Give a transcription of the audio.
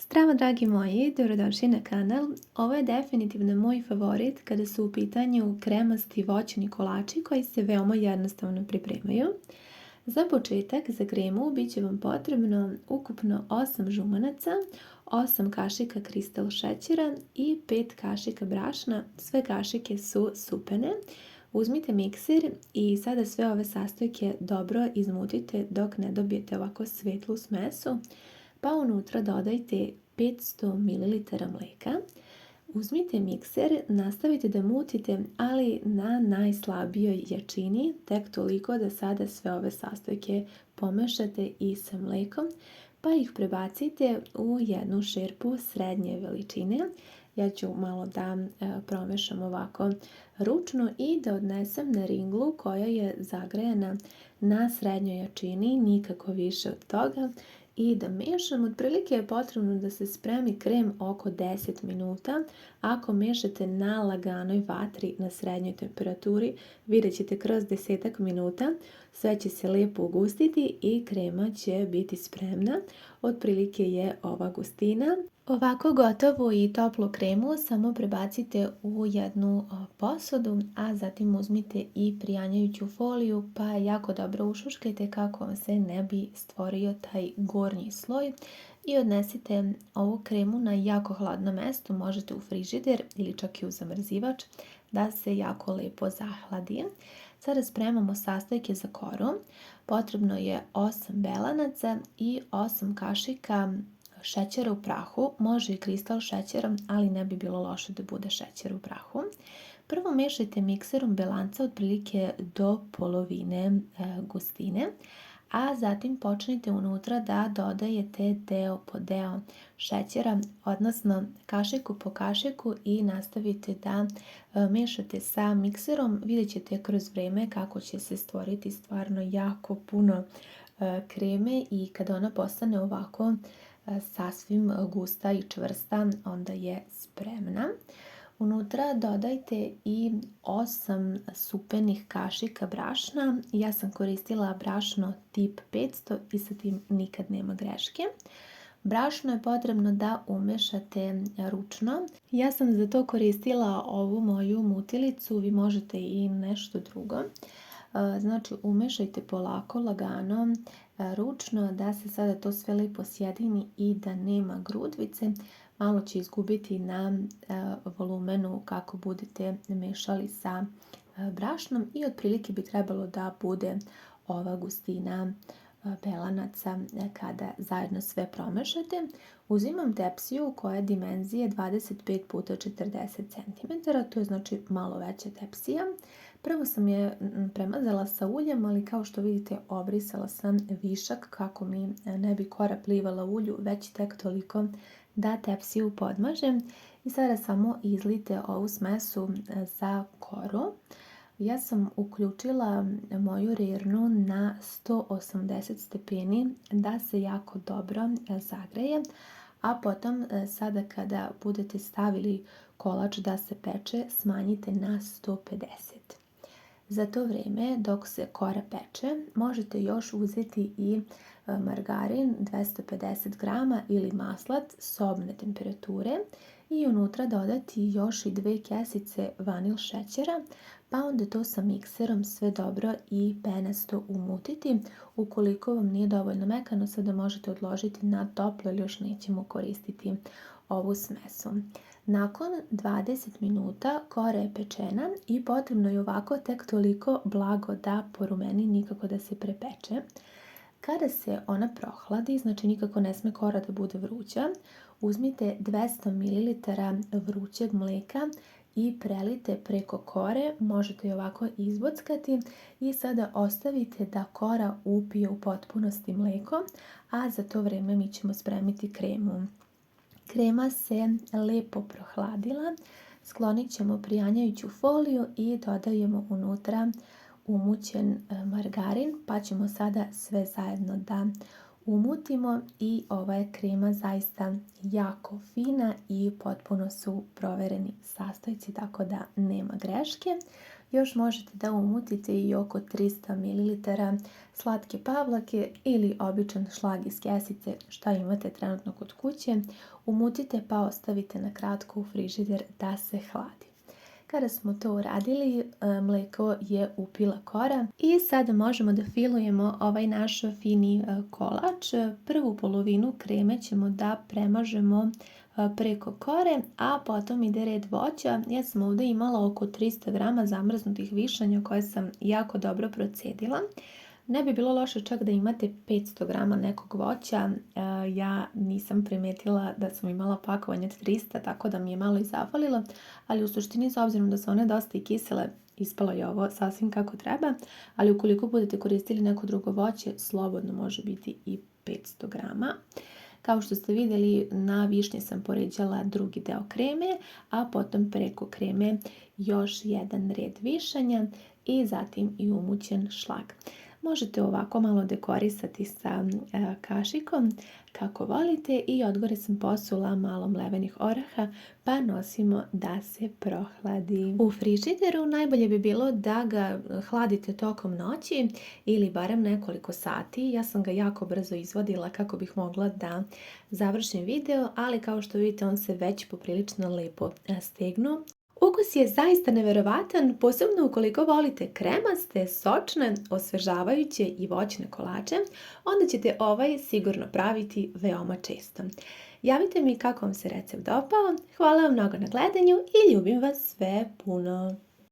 Zdravo dragi moji, dobrodošli na kanal. Ovo je definitivno moj favorit kada su u pitanju kremasti voćni kolači koji se veoma jednostavno pripremaju. Za početak za kremu bit će vam potrebno ukupno 8 žumanaca, 8 kašika kristal šećera i 5 kašika brašna. Sve kašike su supene. Uzmite mikser i sada sve ove sastojke dobro izmutite dok ne dobijete ovako svetlu smesu. Pa unutra dodajte 500 ml mleka. Uzmite mikser, nastavite da mutite, ali na najslabijoj jačini, tek toliko da sada sve ove sastojke pomešate i sa mlekom, pa ih prebacite u jednu šerpu srednje veličine. Ja ću malo da promešam ovako ručno i da odnesem na ringlu koja je zagrejana na srednjoj jačini, nikako više od toga. I da mešam, otprilike je potrebno da se spremi krem oko 10 minuta. Ako mešate na laganoj vatri na srednjoj temperaturi, vidjet ćete kroz 10 minuta, sve će se lijepo ugustiti i krema će biti spremna. Otprilike je ova gustina. Ovako gotovu i toplu kremu samo prebacite u jednu posudu, a zatim uzmite i prijanjajuću foliju pa jako dobro ušuškajte kako vam se ne bi stvorio taj gornji sloj i odnesite ovu kremu na jako hladno mesto, možete u frižider ili čak i u zamrzivač da se jako lepo zahladi. Sada spremamo sastojke za koru. Potrebno je 8 belanaca i 8 kašika šećera u prahu, može i kristal šećera, ali ne bi bilo loše da bude šećer u prahu. Prvo mešajte mikserom belanca otprilike do polovine gustine, a zatim počnite unutra da dodajete deo po deo šećera, odnosno kašiku po kašiku i nastavite da mešate sa mikserom. Vidjet ćete kroz vreme kako će se stvoriti stvarno jako puno kreme i kada ona postane ovako sasvim gusta i čvrsta, onda je spremna. Unutra dodajte i 8 supenih kašika brašna. Ja sam koristila brašno tip 500 i sa tim nikad nema greške. Brašno je potrebno da umešate ručno. Ja sam za to koristila ovu moju mutilicu, vi možete i nešto drugo. Znači umešajte polako, lagano, ručno da se sada to sve lijepo sjedini i da nema grudvice. Malo će izgubiti na volumenu kako budete mešali sa brašnom i otprilike bi trebalo da bude ova gustina belanaca kada zajedno sve promešate. Uzimam tepsiju koja je dimenzije 25 x 40 cm, to je znači malo veća tepsija. Prvo sam je premazala sa uljem, ali kao što vidite obrisala sam višak kako mi ne bi kora plivala u ulju, već tek toliko da tepsiju podmažem. I sada samo izlijte ovu smesu za koru. Ja sam uključila moju rirnu na 180 stepeni da se jako dobro zagreje, a potom sada kada budete stavili kolač da se peče, smanjite na 150. Za to vrijeme dok se kora peče možete još uzeti i margarin 250 grama ili maslac sobne temperature i unutra dodati još i 2 kesice vanil šećera, pa onda to sa mikserom sve dobro i penasto umutiti. Ukoliko vam nije dovoljno mekano, sada možete odložiti na toplo ili još nećemo koristiti ovu smesu. Nakon 20 minuta kora je pečena i potrebno je ovako tek toliko blago da porumeni, nikako da se prepeče. Kada se ona prohladi, znači nikako ne sme kora da bude vruća, uzmite 200 ml vrućeg mleka i prelite preko kore, možete je ovako izbockati i sada ostavite da kora upije u potpunosti mleko, a za to vrijeme mi ćemo spremiti kremu. Krema se lepo prohladila, sklonit ćemo prijanjajuću foliju i dodajemo unutra umućen margarin, pa ćemo sada sve zajedno da umutimo i ova je krema zaista jako fina i potpuno su provereni sastojci, tako da nema greške. Još možete da umutite i oko 300 ml slatke pavlake ili običan šlag iz kesice, šta imate trenutno kod kuće. Umutite pa ostavite na kratko u frižider da se hladi. Kada smo to uradili, mleko je upila kora i sada možemo da filujemo ovaj naš fini kolač. Prvu polovinu kreme ćemo da premažemo preko kore, a potom ide red voća. Ja sam ovdje imala oko 300 grama zamrznutih višanja koje sam jako dobro procedila. Ne bi bilo loše čak da imate 500 grama nekog voća. Ja nisam primetila da sam imala pakovanje od 300, tako da mi je malo i zafalilo, ali u suštini, s obzirom da su one dosta i kisele, ispalo je ovo sasvim kako treba, ali ukoliko budete koristili neko drugo voće, slobodno može biti i 500 grama. Kao što ste vidjeli, na višnje sam poređala drugi deo kreme, a potom preko kreme još jedan red višanja i zatim i umućen šlag. Možete ovako malo dekorisati sa kašikom kako volite i odgore sam posula malo mlevenih oraha pa nosimo da se prohladi. U frižideru najbolje bi bilo da ga hladite tokom noći ili barem nekoliko sati. Ja sam ga jako brzo izvadila kako bih mogla da završim video, ali kao što vidite on se već poprilično lepo stegnuo. Ukus je zaista neverovatan, posebno ukoliko volite kremaste, sočne, osvežavajuće i voćne kolače, onda ćete ovaj sigurno praviti veoma često. Javite mi kako vam se recept dopao, hvala vam mnogo na gledanju i ljubim vas sve puno!